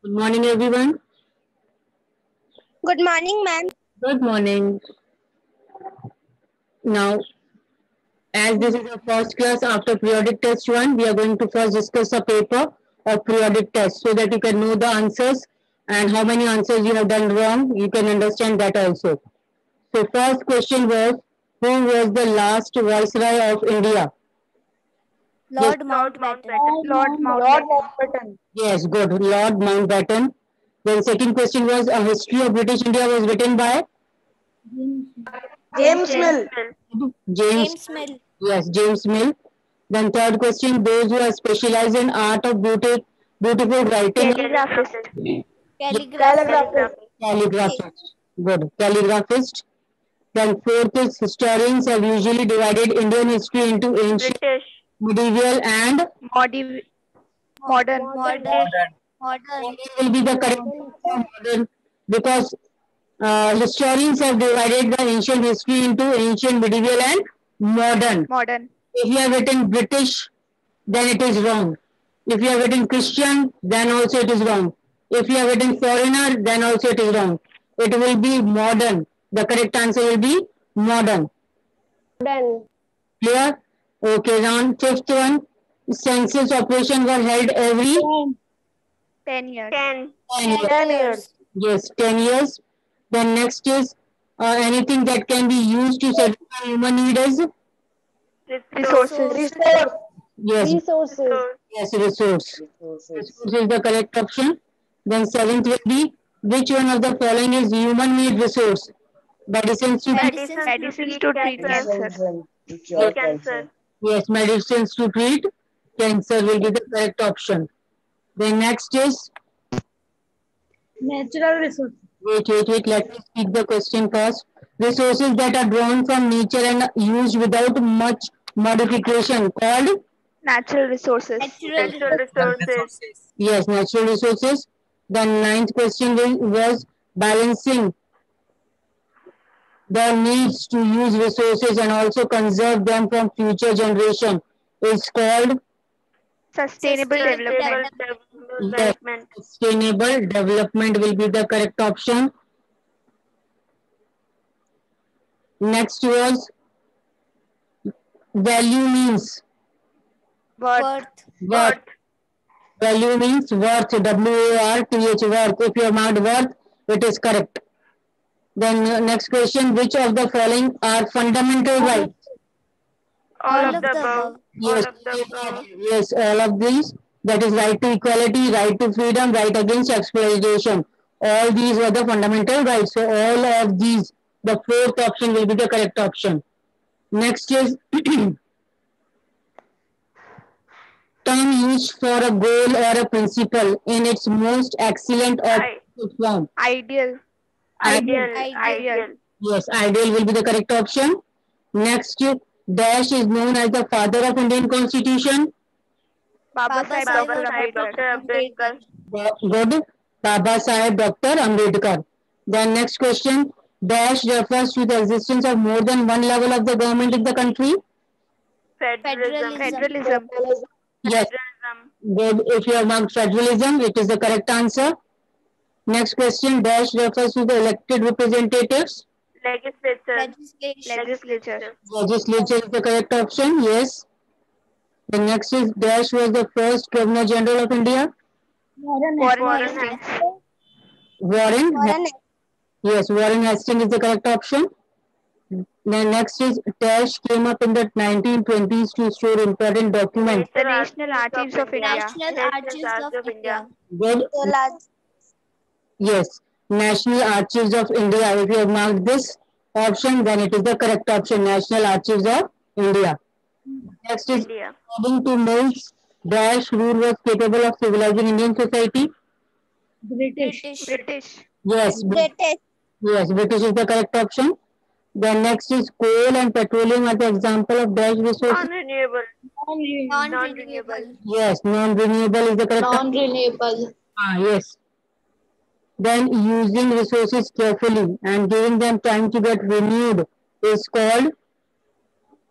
Good morning, everyone. Good morning, ma'am. Good morning. Now, as this is our first class after periodic test 1, we are going to first discuss a paper of periodic test so that you can know the answers and how many answers you have done wrong. You can understand that also. So, first question was, who was the last viceroy of India? Yes, Lord Lord Mountbatten. Mountbatten. Lord Mountbatten. yes, good. Lord Mountbatten. Then second question was, a history of British India was written by James James Mill. Mill. James. James Mill. Yes, James Mill. Then third question, those who are specialized in art of beautiful writing. Calligraphist. Calligraphy. Calligraphy. Calligraphy. Calligraphist. Good. Calligraphist. Then fourth is historians have usually divided Indian history into ancient, British. medieval, and Modi- Modern. Modern. British. Modern. will be the correct modern because historians have divided the ancient history into ancient, medieval, and modern. Modern. If you have written British, then it is wrong. If you have written Christian, then also it is wrong. If you have written foreigner, then also it is wrong. It will be modern. The correct answer will be modern. Then Clear? Okay, now fifth one. Census operation were held every 10 years. 10 10 years. 10 years. years. Yes, 10 years. Then next is anything that can be used to satisfy human need is Resources. Resources. Resource. yes, Resources. Resource. yes, resource. Resource is the correct option. Then seventh will be which one of the following is human need resource? Medicines to treat. Medicines to Medicines treat to treat cancer. cancer. Yes, yes, medicines to treat cancer will be the correct option. Then next is Natural resources. wait. Let me speak the question first. Resources that are drawn from nature and used without much modification called Natural resources. Natural Natural resources. yes, natural resources. The ninth question was balancing the needs to use resources and also conserve them from future generation is called Sustainable sustainable development. development. yes, Development. sustainable development will be the correct option. Next was value means Worth. Worth. worth. Value means worth. WORTH worth. If you have marked worth, it is correct. Then next question: which of the following are fundamental rights? All All of of the the above. above. Yes, yes, all of these. That is right to equality, right to freedom, right against exploitation. All these were the fundamental rights. So all of these, the fourth option will be the correct option. Next is term used for a goal or a principle in its most excellent or I, perfect form. ideal. Ideal. Ideal. Yes, ideal will be the correct option. Next, Dash is known as the father of Indian Constitution. Baba Baba Sahib Sahib Dr. Ambedkar. Ambedkar. Good. Baba Sahib Dr. Ambedkar. Then next question. Dash refers to the existence of more than one level of the government in the country. Federalism. Federalism. Federalism. Yes. Good. If you have marked federalism, it is the correct answer. Next question. Dash refers to the elected representatives. Legislature. Legislation. Legislature. Legislature is the correct option. Yes. The next is Dash was the first Governor General of India. Warren Warren Hastings. Hastings. Warren. Warren. Yes, Warren Hastings is the correct option. Then next is Dash came up in the 1920s to store important documents. The National Archives of India. National Archives of India. Good. Yes, National Archives of India. If you have marked this option, then it is the correct option. National Archives of India. Next is India. according to Mills, Dash rule was capable of civilizing Indian society. British. British. Yes, British. yes, British is the correct option. Then next is coal and petroleum are the example of dash resources. Non-renewable. Non-renewable. Yes, non-renewable is the correct. Non-renewable. Yes. Then using resources carefully and giving them time to get renewed is called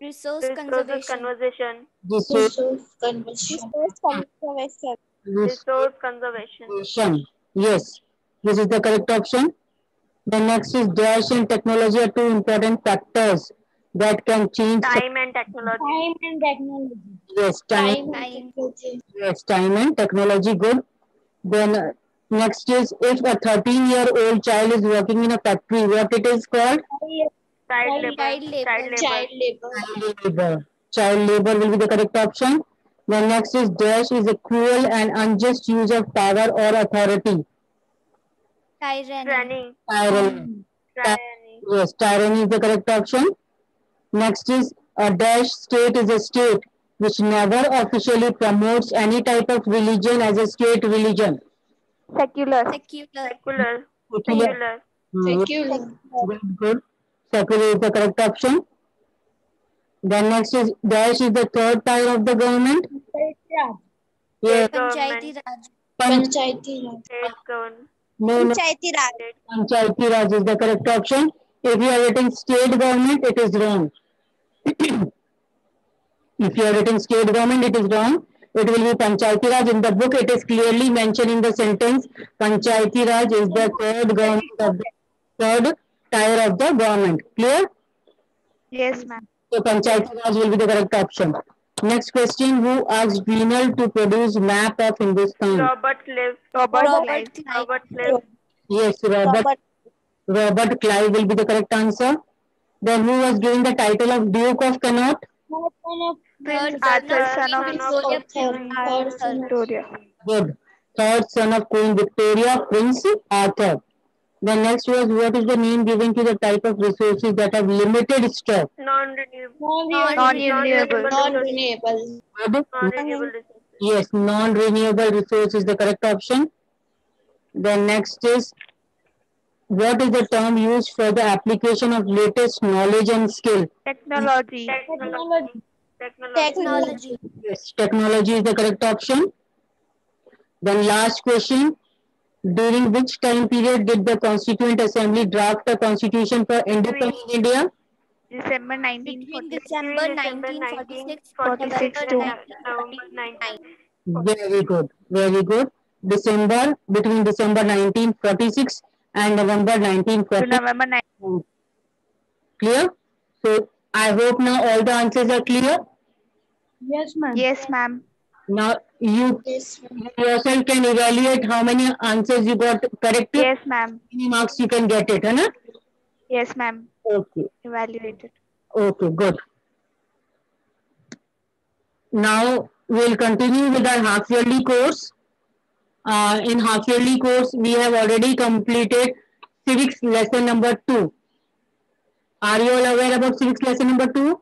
Resource Resources conservation. conservation. resource Resource conservation. Resource conservation. conservation. Yes, this is the correct option. The next is dash and technology are two important factors that can change. Time and technology. Yes, time. Time. Yes, time and technology. Good. Then next is if a 13-year-old child is working in a factory, what it is called? Child labor. Child labor. Child labor. Child labor. Child labor will be the correct option. The next is dash is a cruel and unjust use of power or authority. Tyranny. Training. Tyranny. Tyranny. Yes, tyranny is the correct option. Next is a dash state is a state which never officially promotes any type of religion as a state religion. Secular. Secular. Secular. Secular. Secular. Secular. Very good. Secular is the correct option. Then next is dash is the third tier of the government. Yes. Panchayati Raj. Panchayati Raj. State government. No, no. Panchayati Raj. Panchayati Raj is the correct option. If you are writing state government, it is wrong. If you are writing state government, it is wrong. It will be Panchayati Raj. In the book, it is clearly mentioned in the sentence, Panchayati Raj is the third government of the third tier of the government. Clear? Yes, ma'am. So Panchayati Raj will be the correct option. Next question, who asked Vinal to produce map of Hindustan? Robert Clive. Robert Clive. Robert Clive. Yes, Robert Clive will be the correct answer. Then who was given the title of Duke of Connaught? Prince Third Arthur, son son of of Victoria. Queen Arthur. Victoria. Good. Third son of Queen Victoria, Prince Arthur. The next was what is the name given to the type of resources that have limited stock? Non-renewable. Non-renewable. Non-renewable. Good. Non-renewable resources. Yes, non-renewable resource is the correct option. The next is what is the term used for the application of latest knowledge and skill? Technology. Technology. Yes, technology is the correct option. Then last question. During which time period did the Constituent Assembly draft a constitution for independent India? December Between 1946. December 1946 to 46 November to 1949. Very good, very good. Between December 1946 and November to 1949. November 9. Clear? So I hope now all the answers are clear. Yes, ma'am. Yes, ma'am. Now you Yes, yourself can evaluate how many answers you got correct. Yes, ma'am. How many marks you can get it, huh? Yes, ma'am. Okay. Evaluated. Okay, good. Now we'll continue with our half yearly course. In half yearly course, we have already completed civics lesson number 2. Are you all aware about civics lesson number 2?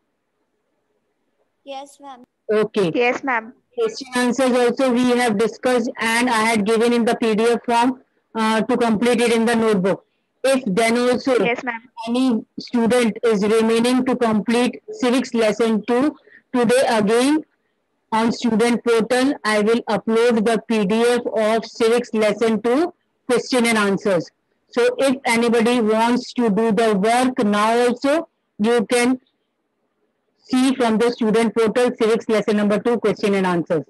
Yes, ma'am. Okay. Yes, ma'am. Question answers also we have discussed and I had given in the PDF form to complete it in the notebook. If then also Yes, ma'am. any student is remaining to complete civics lesson 2, today again on student portal, I will upload the PDF of civics lesson 2 question and answers. So if anybody wants to do the work now also, you can see from the student portal civics lesson number 2 question and answers.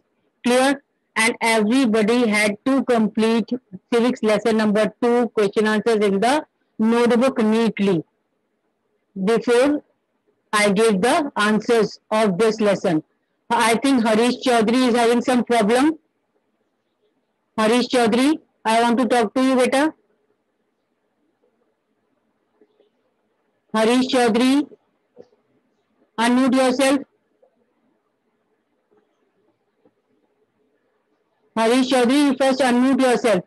Clear? And everybody had to complete civics lesson number 2 question answers in the notebook neatly before I gave the answers of this lesson. I think Harish Chaudhary is having some problem. Harish Chaudhary, I want to talk to you, beta. Harish Chaudhary, unmute yourself. Harish Chaudhary, you first unmute yourself.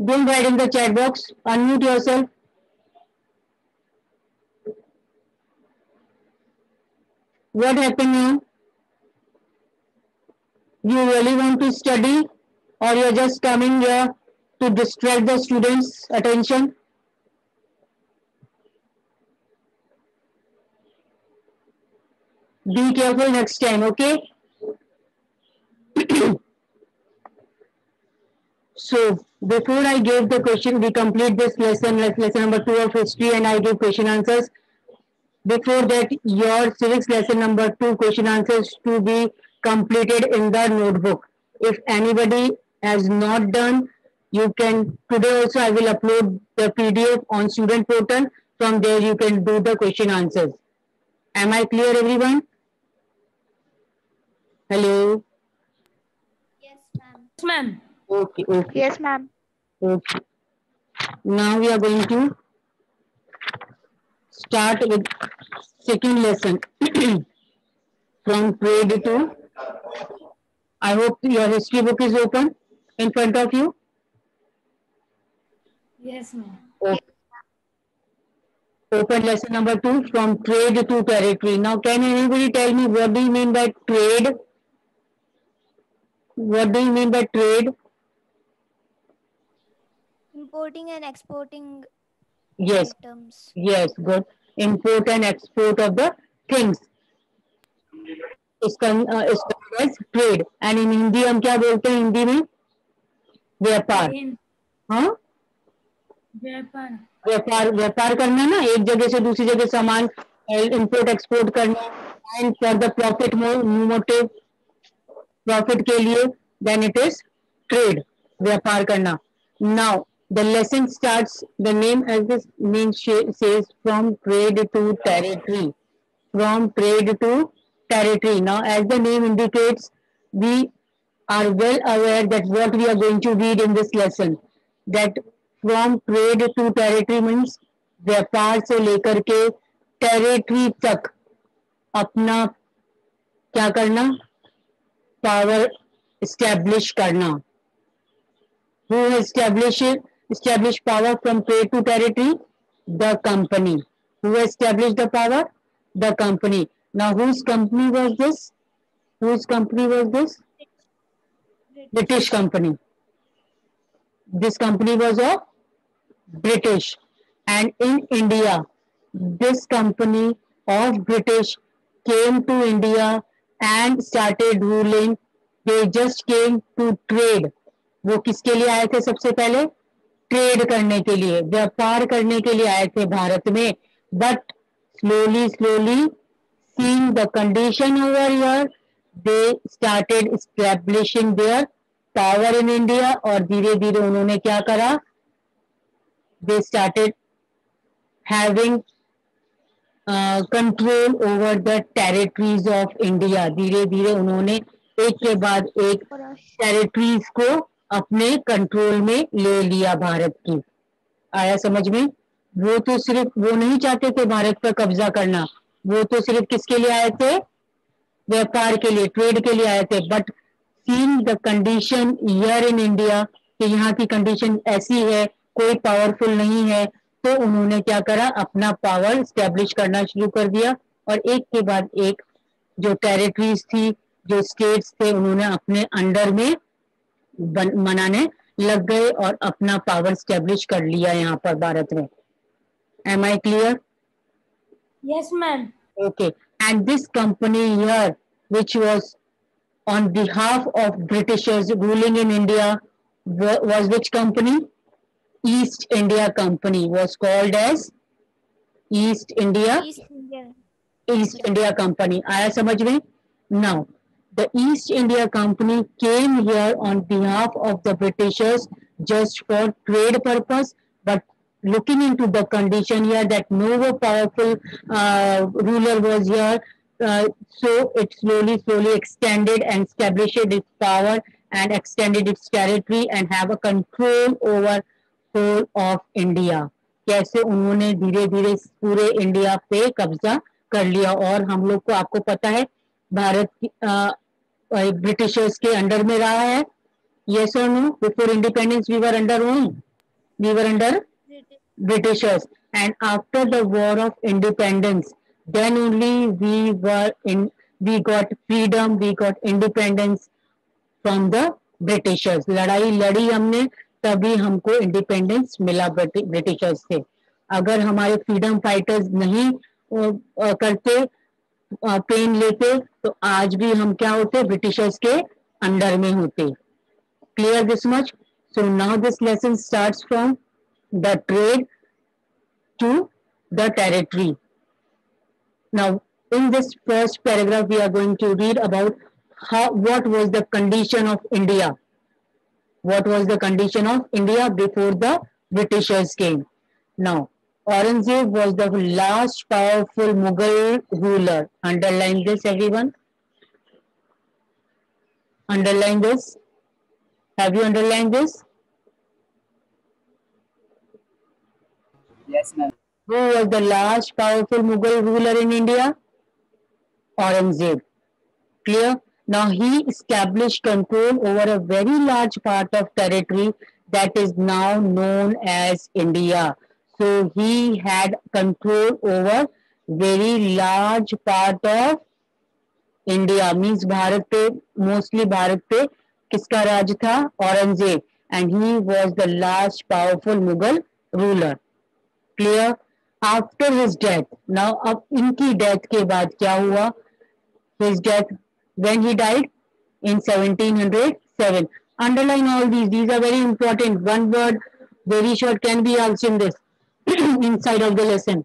Don't write in the chat box. Unmute yourself. What happened now? You really want to study or you're just coming here to distract the students' attention? Be careful next time, okay? So, before I gave the question, we complete this lesson, lesson number 2 of history, and I give question answers. Before that, your civics lesson number 2 question answers to be completed in the notebook. If anybody has not done, you can, today also I will upload the PDF on student portal. From there you can do the question answers. Am I clear, everyone? Hello? Yes, ma'am. Yes, ma'am. Okay, okay, Yes, ma'am. okay. Now we are going to start with second lesson from trade to. I hope your history book is open in front of you. Yes, ma'am. Okay. Open lesson number 2 from trade to territory. Now, can anybody tell me what do you mean by trade? What do you mean by trade? Importing and exporting Yes, items. yes, good. Import and export of the things इसका trade and in Hindi हम क्या बोलते हैं हिंदी में व्यापार हाँ व्यापार व्यापार व्यापार करना ना एक जगह से दूसरी जगह सामान इंपोर्ट एक्सपोर्ट करना and for the profit motive profit के लिए देन इट इज ट्रेड व्यापार करना now the lesson starts the name as this name says from trade to territory from trade to territory. Now, as the name indicates, we are well aware that what we are going to read in this lesson, that from trade to territory means व्यापार से लेकर के territory तक अपना क्या करना power establish करना who established power from trade to territory the company who established the power the company now whose company was this whose company was this British company this company was of British and in India this company of British came to India and started ruling they just came to trade वो किसके लिए आए थे सबसे पहले trade करने के लिए व्यापार करने के लिए आए थे भारत में but slowly seeing the condition over here they started establishing their power in India और धीरे धीरे उन्होंने क्या करा they started having control over the territories of India धीरे धीरे उन्होंने एक के बाद एक टेरिटरीज को अपने कंट्रोल में ले लिया भारत की आया समझ में वो तो सिर्फ वो नहीं चाहते थे भारत पर कब्जा करना वो तो सिर्फ किसके लिए आए थे व्यापार के लिए ट्रेड के लिए आए थे but seeing the condition here in India कि यहाँ की कंडीशन ऐसी है कोई पावरफुल नहीं है तो उन्होंने क्या करा अपना पावर स्टैब्लिश करना शुरू कर दिया और एक के बाद एक जो टेरिटरीज थी जो स्टेट्स थे उन्होंने अपने अंडर में मनाने लग गए और अपना पावर स्टैब्लिश कर लिया यहाँ पर भारत में Am I clear? Yes, ma'am. Okay. And this company here, which was on behalf of Britishers ruling in India, was which company? East India Company was called as East India Company. आया समझ में? Now, the East India Company came here on behalf of the Britishers just for trade purpose, but looking into the condition here that no powerful ruler was here, so it slowly extended and established its power and extended its territory and have a control over whole of India. कैसे उन्होंने धीरे धीरे पूरे India पे कब्जा कर लिया और हम लोग को आपको पता है भारत ब्रिटिशर्स के अंडर में रहा है yes or no before independence we were under whom we were under Britishers and after the war of independence then only we got freedom we got independence from the Britishers लड़ाई लड़ी हमने तभी हमको independence मिला Britishers से अगर हमारे freedom fighters नहीं करते पेन लेते तो आज भी हम क्या होते ब्रिटिशर्स के अंडर में होते clear this much so now this lesson starts from the trade to the territory now in this first paragraph we are going to read about what was the condition of India? What was the condition of India before the Britishers came? Now, Aurangzeb was the last powerful Mughal ruler. Underline this, everyone. Underline this. Have you underlined this? Yes, ma'am. Who was the last powerful Mughal ruler in India? Aurangzeb. Clear? Now he established control over a very large part of territory that is now known as India. So he had control over very large part of India. Means Bharat पे mostly Bharat पे किसका राज था? Aurangzeb. And he was the last powerful Mughal ruler. Clear? After his death. Now अब इनकी death के बाद क्या हुआ? His death, when he died? In 1707. Underline all these. These are very important. One word, very short, can be asked in this inside of the lesson.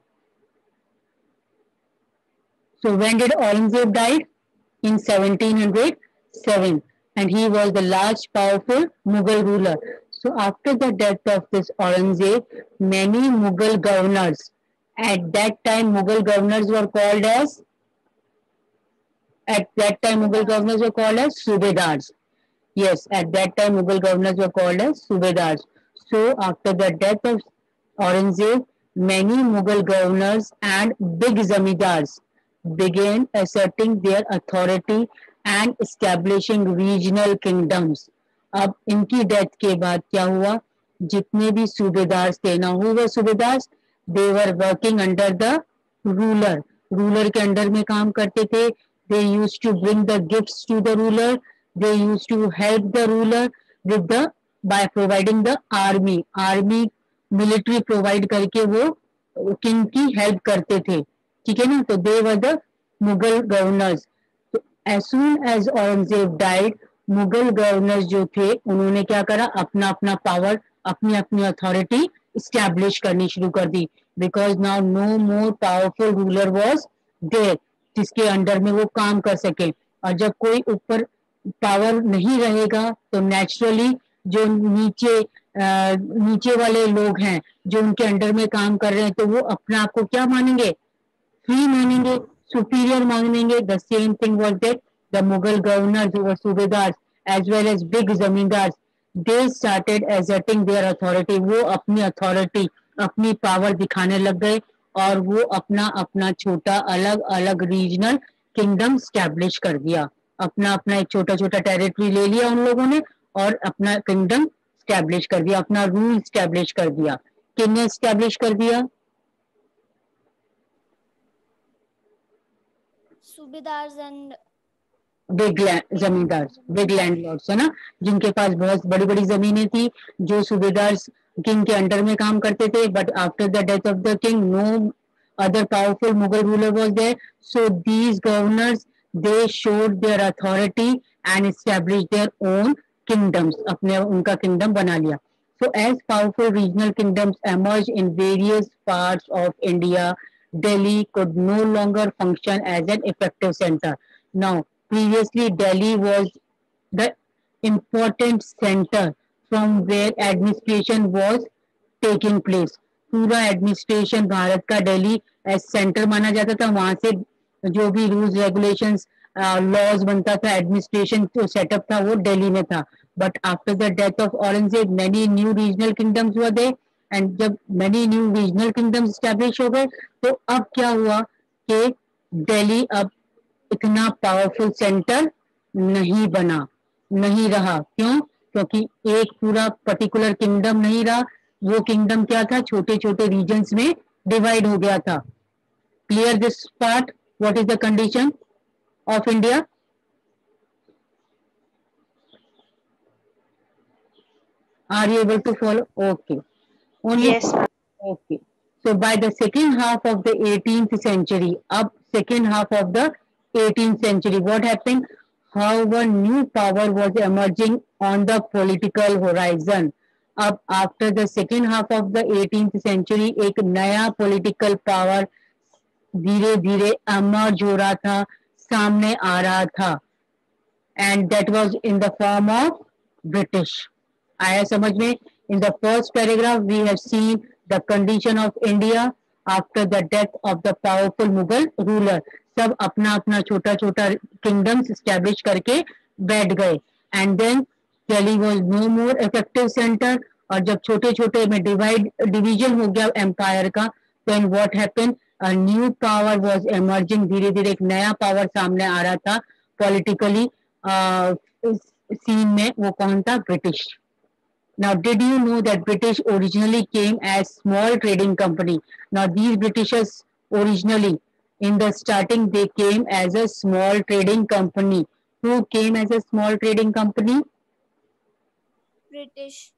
So when did Aurangzeb died? In 1707. And he was the last powerful Mughal ruler. So after the death of this Aurangzeb, many Mughal governors, at that time Mughal governors were called as Subedars. Yes, at that time Mughal governors were called as Subedars. So after the death of Aurangzeb, many Mughal governors and big zamindars began asserting their authority and establishing regional kingdoms. अब इनकी death के बाद क्या हुआ? जितने भी सूबेदार थे ना, who were सूबेदार्स? They were working under the ruler. Ruler के अंडर में काम करते थे. They used to bring the gifts to the ruler. They used to help the ruler with the by providing the army. Army military provide करके वो king की help करते थे. ठीक है ना? तो they were the Mughal governors. तो as soon as Aurangzeb died, Mughal governors जो थे उन्होंने क्या करा? अपना अपना पावर, अपनी अपनी अथॉरिटी स्टैब्लिश करनी शुरू कर दी. Because now no more powerful ruler was there जिसके अंडर में वो काम कर सके. और जब कोई ऊपर पावर नहीं रहेगा तो नेचुरली जो नीचे वाले लोग हैं जो उनके अंडर में काम कर रहे हैं तो वो अपने आप को क्या मानेंगे? फ्री मानेंगे, सुपीरियर मानेंगे. The same thing was that the Mughal governors who were Subedars as well as big zamindars, they started asserting their authority. वो अपनी authority, अपनी power दिखाने लग गए और वो अपना अपना छोटा अलग अलग regional kingdom establish कर दिया. अपना अपना एक छोटा छोटा territory ले लिया उन लोगों ने और अपना kingdom establish कर दिया, अपना rule establish कर दिया. किसने establish कर दिया? Subedars and बिग जमींदार, बिग लैंडलॉर्ड्स है ना, जिनके पास बहुत बड़ी बड़ी जमीनें थी, जो सूबेदार किंग के अंडर में काम करते थे. But after the death of the king no other powerful Mughal ruler was there. So these governors they showed their authority and establish their own kingdoms. अपने उनका किंगडम बना लिया. So as powerful regional kingdoms emerged in various parts of India, Delhi could no longer function as an effective center. Now, previously Delhi was the important center from where administration was taking place. पूरा administration Bharat का Delhi as centre माना जाता था. वहां से जो भी rules regulations laws बनता था, एडमिनिस्ट्रेशन जो सेटअप था वो दिल्ली में था. But after the death of Aurangzeb many new regional kingdoms were there and जब many new regional kingdoms establish हो गए तो अब क्या हुआ कि दिल्ली अब इतना पावरफुल सेंटर नहीं बना, नहीं रहा. क्यों? क्योंकि एक पूरा पर्टिकुलर किंगडम नहीं रहा. वो किंगडम क्या था? छोटे छोटे रीजन्स में डिवाइड हो गया था. Clear this part? What is the condition of India? Are you able to follow? Okay. Only Yes, ma'am. okay. So by the second half of the 18th century, up second half of the 18th century, what happened? However, new power was emerging on the political horizon. अब after the second half of the 18th century, एक नया political power धीरे धीरे emerge हो रहा था, सामने आ रहा था. and that was in the form of British. आया समझ में? In the first paragraph, we have seen the condition of India after the death of the powerful Mughal ruler. सब अपना अपना छोटा छोटा kingdoms establish करके बैठ गए. And then Delhi was no more effective center. और जब छोटे छोटे में division हो गया empire का, then what happened? A new power was emerging. धीरे धीरे एक नया power सामने आ रहा था politically scene में. वो कौन था? British. Now, did you know that British originally came as small trading company? Now, these Britishers originally, in the starting, they came as a small trading company. Who came as a small trading company? British.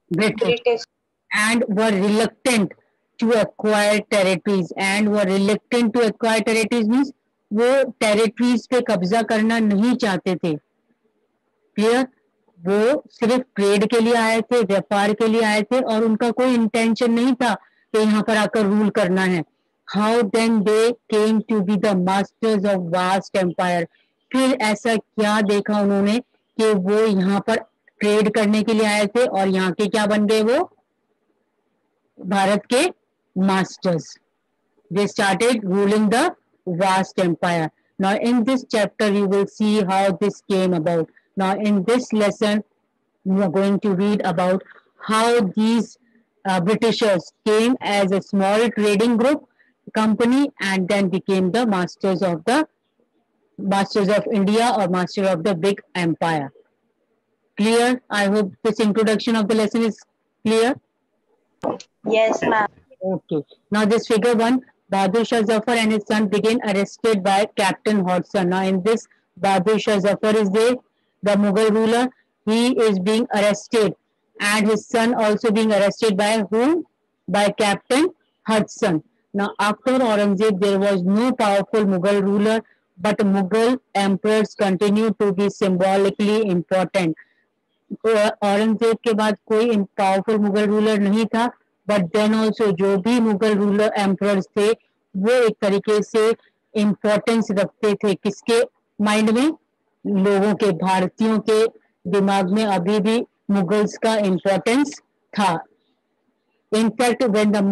And were reluctant to acquire territories. And were reluctant to acquire territories means वो territories पे कब्जा करना नहीं चाहते थे. Clear? वो सिर्फ trade के लिए आए थे, व्यापार के लिए आए थे और उनका कोई इंटेंशन नहीं था कि यहाँ पर आकर रूल करना है. How then they came to be the masters of vast empire. फिर ऐसा क्या देखा उन्होंने कि वो यहाँ पर ट्रेड करने के लिए आए थे और यहाँ के क्या बन गए? वो भारत के masters. They started ruling the vast empire. Now, in this chapter, you will see how this came about. Now, in this lesson, we are going to read about how these Britishers came as a small trading group company and then became the masters of India or master of the big empire. Clear? I hope this introduction of the lesson is clear. Yes, ma'am. Okay. Now this figure 1, Bahadur Shah Zafar and his son begin arrested by Captain Hodgson. Now in this, Bahadur Shah Zafar is the Mughal ruler. He is being arrested and his son also being arrested by whom? By Captain Hodgson. Now after Aurangzeb, there was no powerful Mughal ruler, but Mughal emperors continued to be symbolically important. Aurangzeb के बाद कोई powerful Mughal ruler नहीं था, but then also जो भी Mughal ruler emperors थे वो एक तरीके से इम्पोर्टेंस रखते थे. किसके माइंड में? लोगों के, भारतीयों के दिमाग में अभी भी मुगल्स का इम्पोर्टेंस था. In fact when the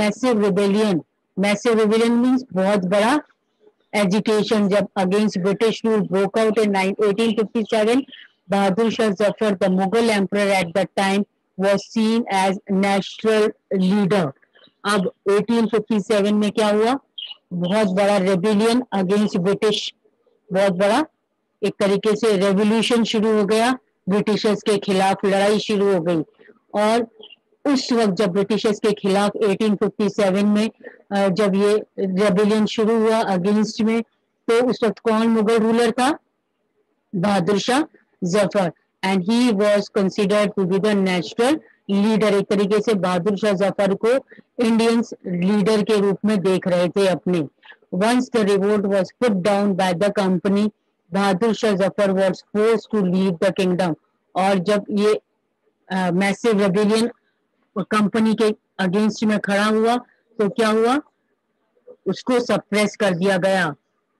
massive rebellion means बहुत बड़ा एजिटेशन, जब against British rule broke out in 1857, Bahadur Shah Zafar, the Mughal emperor at that time, was seen as national leader. अब 1857 में क्या हुआ? बहुत बड़ा रेबिलियन अगेंस्ट ब्रिटिश, बहुत बड़ा एक तरीके से रेवोल्यूशन शुरू हो गया, ब्रिटिशर्स के खिलाफ लड़ाई शुरू हो गई. और उस वक्त जब ब्रिटिशर्स के खिलाफ 1857 में जब ये रेबिलियन शुरू हुआ अगेंस्ट में, तो उस वक्त कौन मुगल रूलर था? Bahadur Shah Zafar. And he was considered to be the national leader. एक तरीके से बहादुर शाह जफर को इंडियंस लीडर के रूप में देख रहे थे अपने. Once the revolt was put down by the company, Bahadur Shah Zafar was forced to leave the kingdom. और जब ये मैसिव रेबिलियन कंपनी के अगेंस्ट में खड़ा हुआ तो क्या हुआ? उसको सप्रेस कर दिया गया.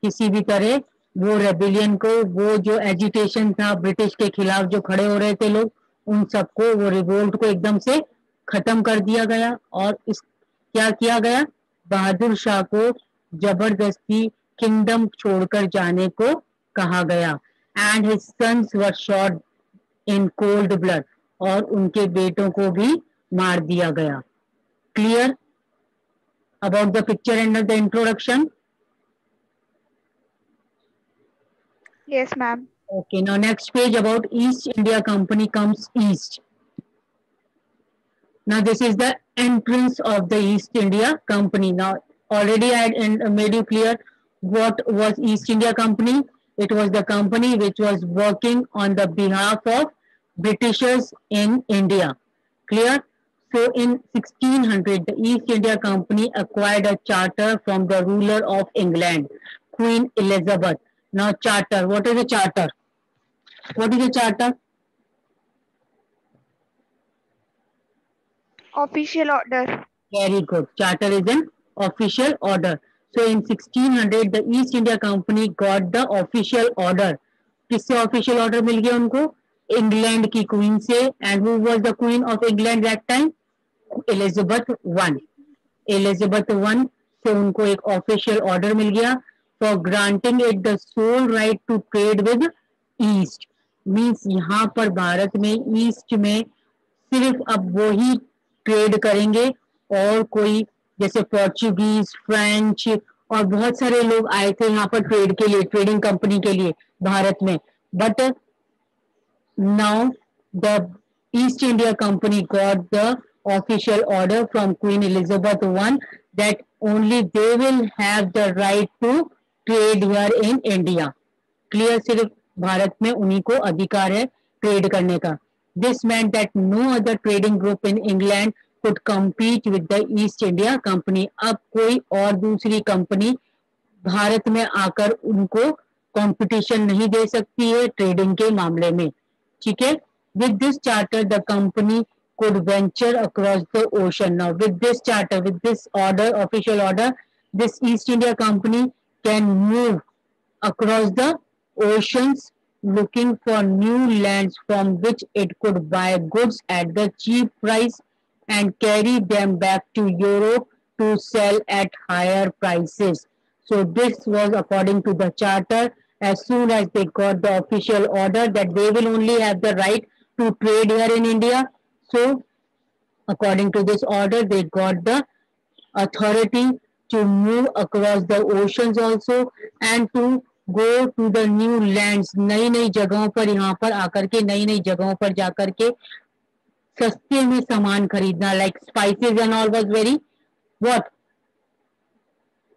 किसी भी तरह वो रेबिलियन को, वो जो एजिटेशन था ब्रिटिश के खिलाफ जो खड़े हो रहे थे लोग, उन सबको, वो रिवोल्ट को एकदम से खत्म कर दिया गया. और क्या किया गया? बहादुर शाह को जबरदस्ती किंगडम छोड़कर जाने को कहा गया. And his sons were shot in cold blood. और उनके बेटों को भी मार दिया गया. Clear about the picture and the introduction? Yes, ma'am. Okay, now next page about East India Company comes east. Now this is the entrance of the East India Company. Now already I had made you clear what was East India Company. It was the company which was working on the behalf of Britishers in India. Clear? So in 1600, the East India Company acquired a charter from the ruler of England, Queen Elizabeth. Now charter, what is a charter? What is a charter? Official order. Very good. Charter is an official order. So in 1600, the East India Company got the official order किससे official order मिल गया उनको? England की queen से. And who was the queen of England that time? Elizabeth one. Elizabeth one से उनको एक official order मिल गया for granting it the sole right to trade with East. Means यहाँ पर भारत में ईस्ट में सिर्फ अब वो ही ट्रेड करेंगे और कोई जैसे पोर्चुगीज, फ्रेंच और बहुत सारे लोग आए थे यहाँ पर ट्रेड के लिए, ट्रेडिंग कंपनी के लिए भारत में. But now the East India Company got the official order from Queen Elizabeth I that only they will have the right to trade here in India. Clear? सिर्फ भारत में उन्हीं को अधिकार है ट्रेड करने का. This meant that no other trading group in England could compete with the East India Company. अब कोई और दूसरी कंपनी भारत में आकर उनको कंपटीशन नहीं दे सकती है ट्रेडिंग के मामले में. ठीक है. With this charter, the company could venture across the ocean. Now, with this charter, with this order, official order, this East India Company can move across the oceans looking for new lands from which it could buy goods at the cheap price and carry them back to Europe to sell at higher prices. So this was according to the charter. As soon as they got the official order that they will only have the right to trade here in India, so according to this order, they got the authority to move across the oceans also and to go to the new lands. नई नई जगहों पर यहाँ पर आकर के नई नई जगहों पर जाकर के सस्ते में सामान खरीदना. Like spices and all was very what?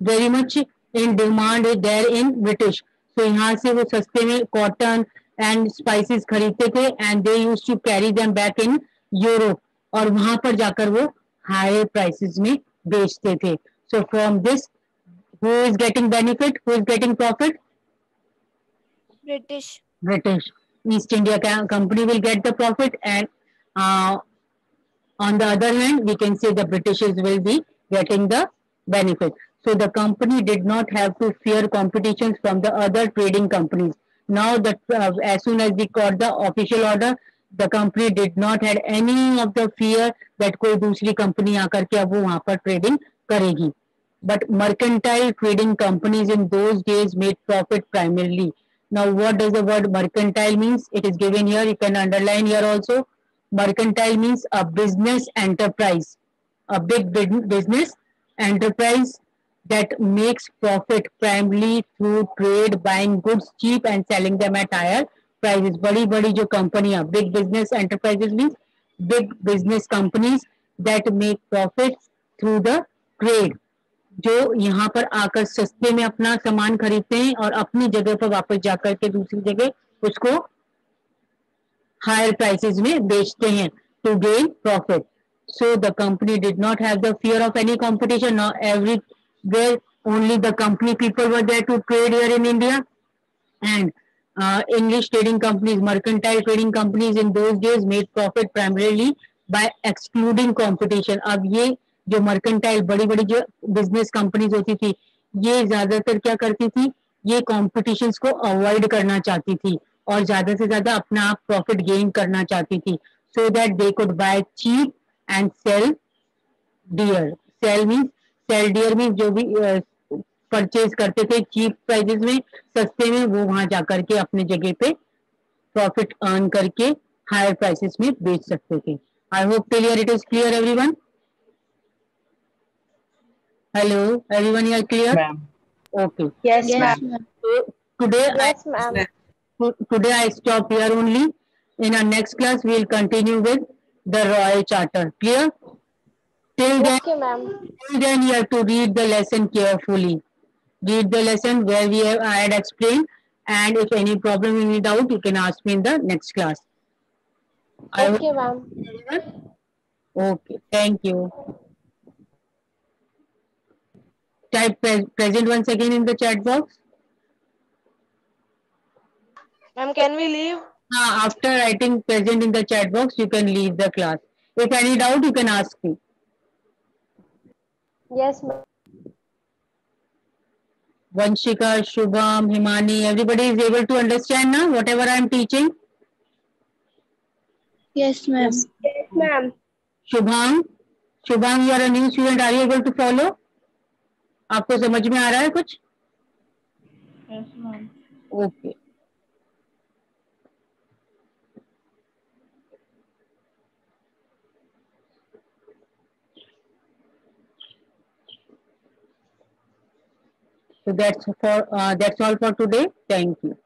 Very much in demand there in British. So यहाँ से वो सस्ते में cotton and spices खरीदते थे and they used to carry them back in Europe और वहां पर जाकर वो higher prices में बेचते थे. So from this, who is getting benefit? Who is getting profit? British. British. East India Company will get the profit and on the other hand, we can say the Britishers will be getting the benefit. So the company did not have to fear competitions from the other trading companies. Now that as soon as we got the official order, the company did not had any of the fear that कोई दूसरी company आकर के अब वो वहां पर trading करेगी. But mercantile trading companies in those days made profit primarily. Now what does the word mercantile means? It is given here. You can underline here also. Mercantile means a business enterprise, a big business enterprise that makes profit primarily through trade, buying goods cheap and selling them at higher prices. बड़ी बड़ी जो कंपनियां, big business enterprises means big business companies that make profits through the trade. जो यहाँ पर आकर सस्ते में अपना सामान खरीदते हैं और अपनी जगह पर वापस जाकर के दूसरी जगह उसको higher prices में बेचते हैं to gain profit. So the company did not have the fear of any competition. Now everywhere only the company people were there to trade here in India. And English trading companies, mercantile trading companies in those days made profit primarily by excluding competition. अब ये जो mercantile बड़ी बड़ी जो business companies होती थी, ये ज्यादातर क्या करती थी? ये competitions को avoid करना चाहती थी और ज्यादा से ज्यादा अपना आप प्रॉफिट गेन करना चाहती थी. So that they could buy cheap and sell dear. Sell means जो भी परचेज करते थे चीप प्राइसेस में, सस्ते में, वो वहां जाकर के अपने जगह पे प्रॉफिट अर्न करके हायर प्राइसेस में बेच सकते थे. I hope clear, it is clear everyone. Hello everyone, you are clear? Okay. Yes, Yes, ma'am. ma'am. So today Yes, ma'am. today I stop here only. In our next class, we will continue with the Royal Charter. Clear? Till then, Okay, ma'am. you have to read the lesson carefully. Read the lesson where I had explained, and if any problem, any doubt, you can ask me in the next class. Okay, ma'am. Okay, thank you. Type present once again in the chat box. Ma'am, can we leave? After writing present in the chat box, you can leave the class. If any doubt, you can ask me. Yes, ma'am. Vanshika, Shubham, Himani, everybody is able to understand now whatever I am teaching? Yes, ma'am. Yes, ma'am. Shubham, Shubham, you are a new student. Are you able to follow? आपको समझ में आ रहा है कुछ? Yes, ma'am. Okay. So that's all for today. Thank you.